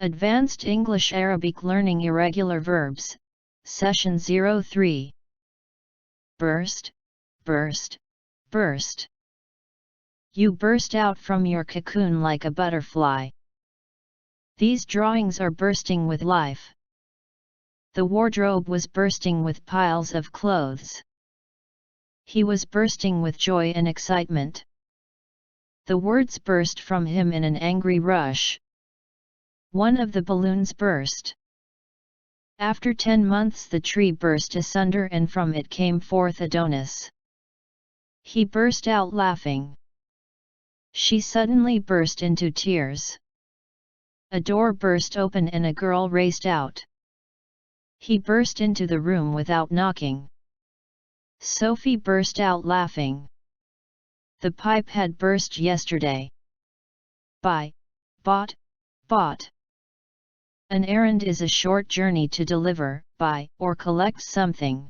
Advanced English Arabic Learning Irregular Verbs, Session 03. Burst, burst, burst. You burst out from your cocoon like a butterfly. These drawings are bursting with life. The wardrobe was bursting with piles of clothes. He was bursting with joy and excitement. The words burst from him in an angry rush. One of the balloons burst. After 10 months the tree burst asunder and from it came forth Adonis. He burst out laughing. She suddenly burst into tears. A door burst open and a girl raced out. He burst into the room without knocking. Sophie burst out laughing. The pipe had burst yesterday. Buy, bought, bought. An errand is a short journey to deliver, buy, or collect something.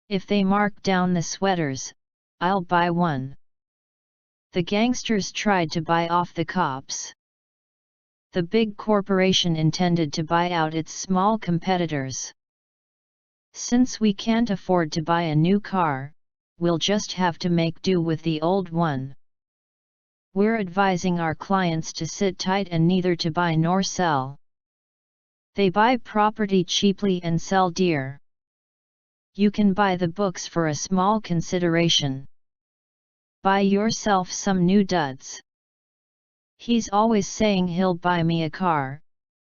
If they mark down the sweaters, I'll buy one. The gangsters tried to buy off the cops. The big corporation intended to buy out its small competitors. Since we can't afford to buy a new car, we'll just have to make do with the old one. We're advising our clients to sit tight and neither to buy nor sell. They buy property cheaply and sell dear. You can buy the books for a small consideration. Buy yourself some new duds. He's always saying he'll buy me a car,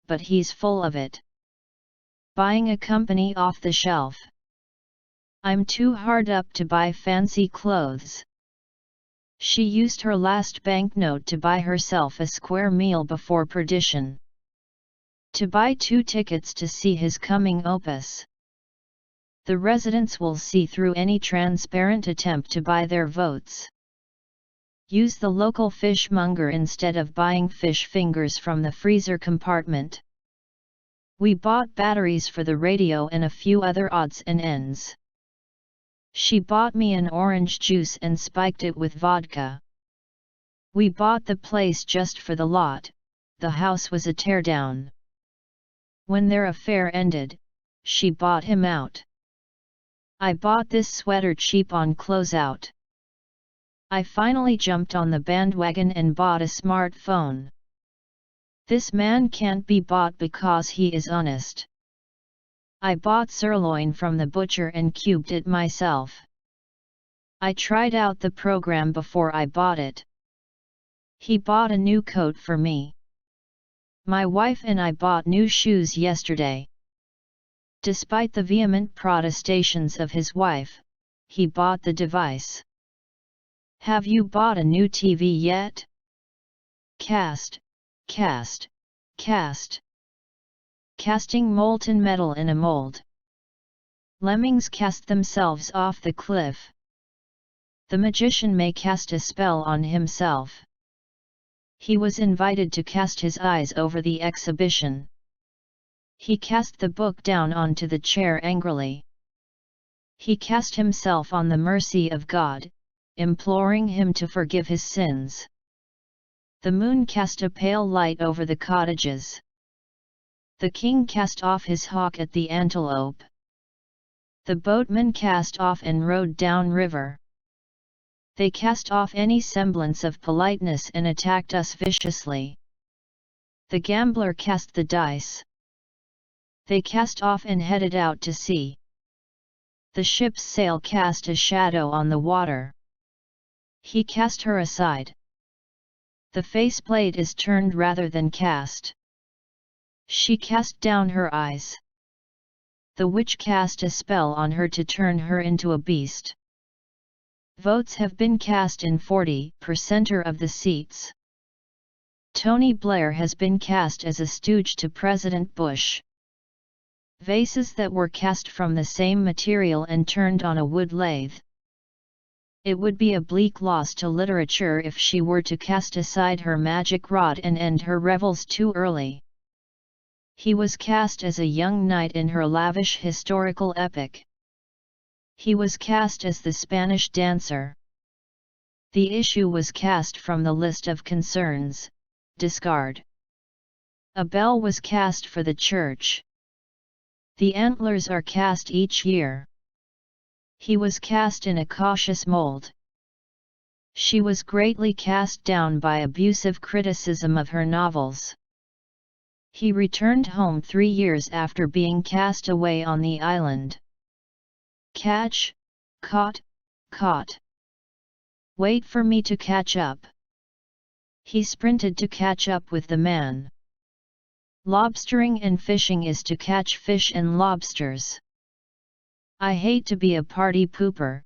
but he's full of it. Buying a company off the shelf. I'm too hard up to buy fancy clothes. She used her last banknote to buy herself a square meal before perdition. To buy 2 tickets to see his coming opus. The residents will see through any transparent attempt to buy their votes. Use the local fishmonger instead of buying fish fingers from the freezer compartment. We bought batteries for the radio and a few other odds and ends. She bought me an orange juice and spiked it with vodka. We bought the place just for the lot, the house was a teardown. When their affair ended, she bought him out. I bought this sweater cheap on closeout. I finally jumped on the bandwagon and bought a smartphone. This man can't be bought because he is honest. I bought sirloin from the butcher and cubed it myself. I tried out the program before I bought it. He bought a new coat for me. My wife and I bought new shoes yesterday. Despite the vehement protestations of his wife, he bought the device. Have you bought a new TV yet? Cast, cast, cast. Casting molten metal in a mold. Lemmings cast themselves off the cliff. The magician may cast a spell on himself. He was invited to cast his eyes over the exhibition. He cast the book down onto the chair angrily. He cast himself on the mercy of God, imploring him to forgive his sins. The moon cast a pale light over the cottages. The king cast off his hawk at the antelope. The boatman cast off and rowed down river. They cast off any semblance of politeness and attacked us viciously. The gambler cast the dice. They cast off and headed out to sea. The ship's sail cast a shadow on the water. He cast her aside. The faceplate is turned rather than cast. She cast down her eyes. The witch cast a spell on her to turn her into a beast. Votes have been cast in 40% of the seats. Tony Blair has been cast as a stooge to President Bush. Vases that were cast from the same material and turned on a wood lathe. It would be a bleak loss to literature if she were to cast aside her magic rod and end her revels too early. He was cast as a young knight in her lavish historical epic. He was cast as the Spanish dancer. The issue was cast from the list of concerns, discard. A bell was cast for the church. The antlers are cast each year. He was cast in a cautious mold. She was greatly cast down by abusive criticism of her novels. He returned home 3 years after being cast away on the island. Catch, caught, caught. Wait for me to catch up. He sprinted to catch up with the man. Lobstering and fishing is to catch fish and lobsters. I hate to be a party pooper,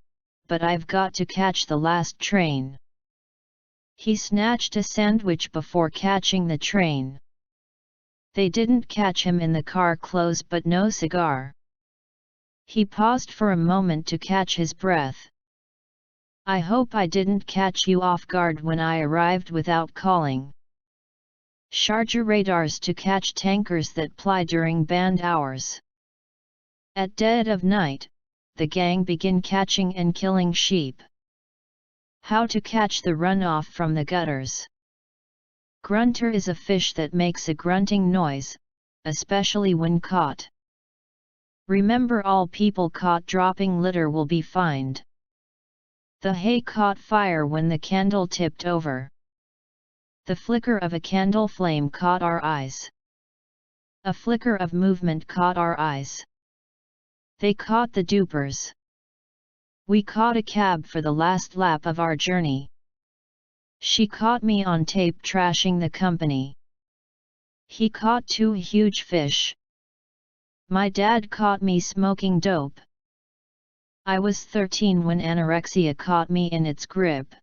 but I've got to catch the last train. He snatched a sandwich before catching the train. They didn't catch him in the car clothes but no cigar. He paused for a moment to catch his breath. I hope I didn't catch you off guard when I arrived without calling. Charger radars to catch tankers that ply during band hours. At dead of night, the gang begin catching and killing sheep. How to catch the runoff from the gutters. Grunter is a fish that makes a grunting noise, especially when caught. Remember, all people caught dropping litter will be fined. The hay caught fire when the candle tipped over. The flicker of a candle flame caught our eyes. A flicker of movement caught our eyes. They caught the dupers. We caught a cab for the last lap of our journey. She caught me on tape trashing the company. He caught 2 huge fish. My dad caught me smoking dope. I was 13 when anorexia caught me in its grip.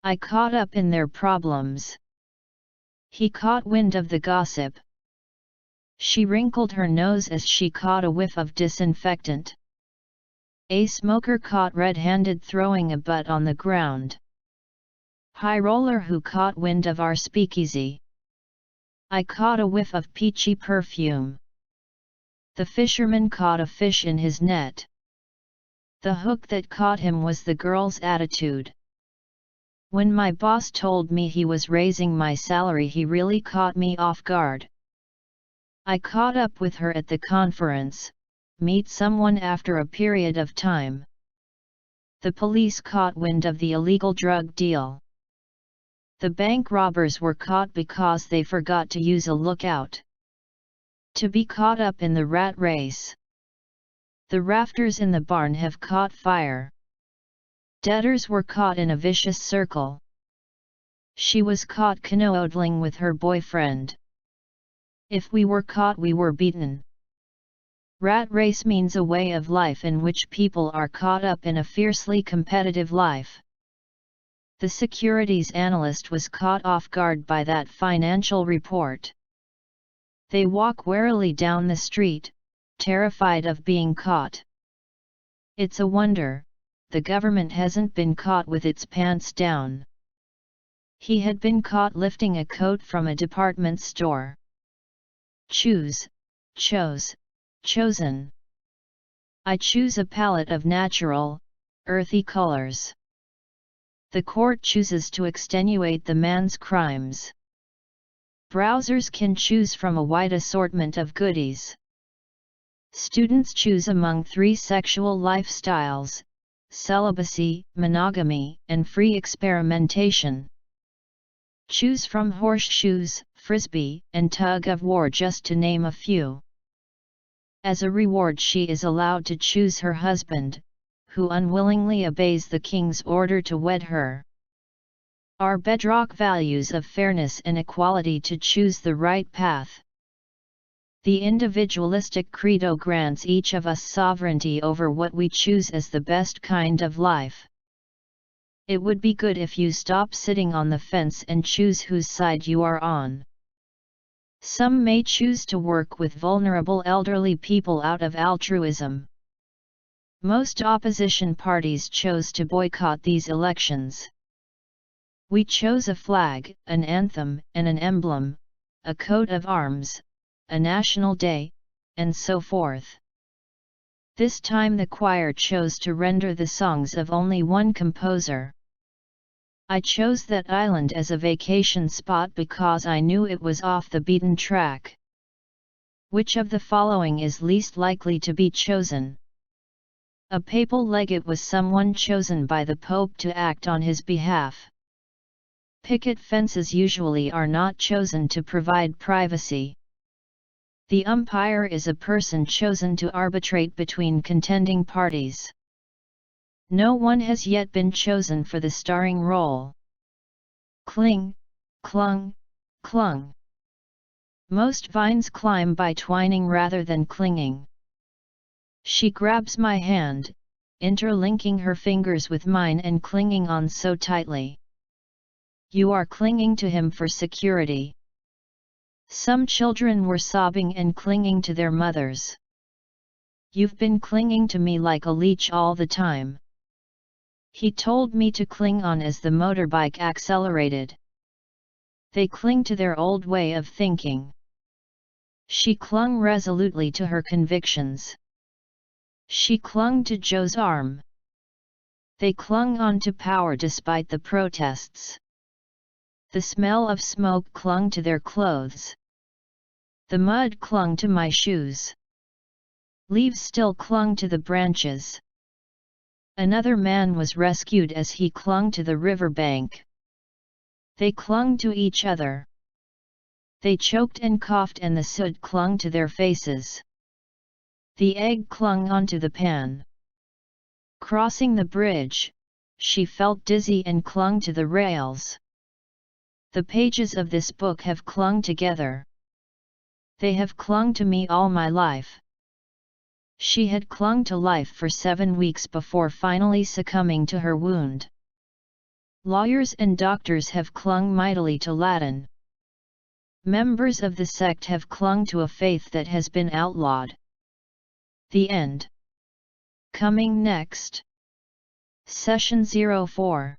I caught up in their problems. He caught wind of the gossip. She wrinkled her nose as she caught a whiff of disinfectant. A smoker caught red-handed throwing a butt on the ground. High roller who caught wind of our speakeasy. I caught a whiff of peachy perfume. The fisherman caught a fish in his net. The hook that caught him was the girl's attitude. When my boss told me he was raising my salary, he really caught me off guard. I caught up with her at the conference, meet someone after a period of time. The police caught wind of the illegal drug deal. The bank robbers were caught because they forgot to use a lookout. To be caught up in the rat race. The rafters in the barn have caught fire. Debtors were caught in a vicious circle. She was caught canoodling with her boyfriend. If we were caught, we were beaten. Rat race means a way of life in which people are caught up in a fiercely competitive life. The securities analyst was caught off guard by that financial report. They walk warily down the street, terrified of being caught. It's a wonder the government hasn't been caught with its pants down. He had been caught lifting a coat from a department store. Choose, chose, chosen. I choose a palette of natural, earthy colors. The court chooses to extenuate the man's crimes. Browsers can choose from a wide assortment of goodies. Students choose among 3 sexual lifestyles: celibacy, monogamy, and free experimentation. Choose from horseshoes, frisbee, and tug of war, just to name a few. As a reward, she is allowed to choose her husband, who unwillingly obeys the king's order to wed her. Our bedrock values of fairness and equality to choose the right path. The individualistic credo grants each of us sovereignty over what we choose as the best kind of life. It would be good if you stop sitting on the fence and choose whose side you are on. Some may choose to work with vulnerable elderly people out of altruism. Most opposition parties chose to boycott these elections. We chose a flag, an anthem, and an emblem, a coat of arms, a national day, and so forth. This time the choir chose to render the songs of only one composer. I chose that island as a vacation spot because I knew it was off the beaten track. Which of the following is least likely to be chosen? A papal legate was someone chosen by the Pope to act on his behalf. Picket fences usually are not chosen to provide privacy. The umpire is a person chosen to arbitrate between contending parties. No one has yet been chosen for the starring role. Cling, clung, clung. Most vines climb by twining rather than clinging. She grabs my hand, interlinking her fingers with mine and clinging on so tightly. You are clinging to him for security. Some children were sobbing and clinging to their mothers. You've been clinging to me like a leech all the time. He told me to cling on as the motorbike accelerated. They cling to their old way of thinking. She clung resolutely to her convictions. She clung to Joe's arm. They clung on to power despite the protests. The smell of smoke clung to their clothes. The mud clung to my shoes. Leaves still clung to the branches. Another man was rescued as he clung to the river bank. They clung to each other. They choked and coughed and the soot clung to their faces. The egg clung onto the pan. Crossing the bridge, she felt dizzy and clung to the rails. The pages of this book have clung together. They have clung to me all my life. She had clung to life for 7 weeks before finally succumbing to her wound. Lawyers and doctors have clung mightily to Latin. Members of the sect have clung to a faith that has been outlawed. The end. Coming next. Session 04.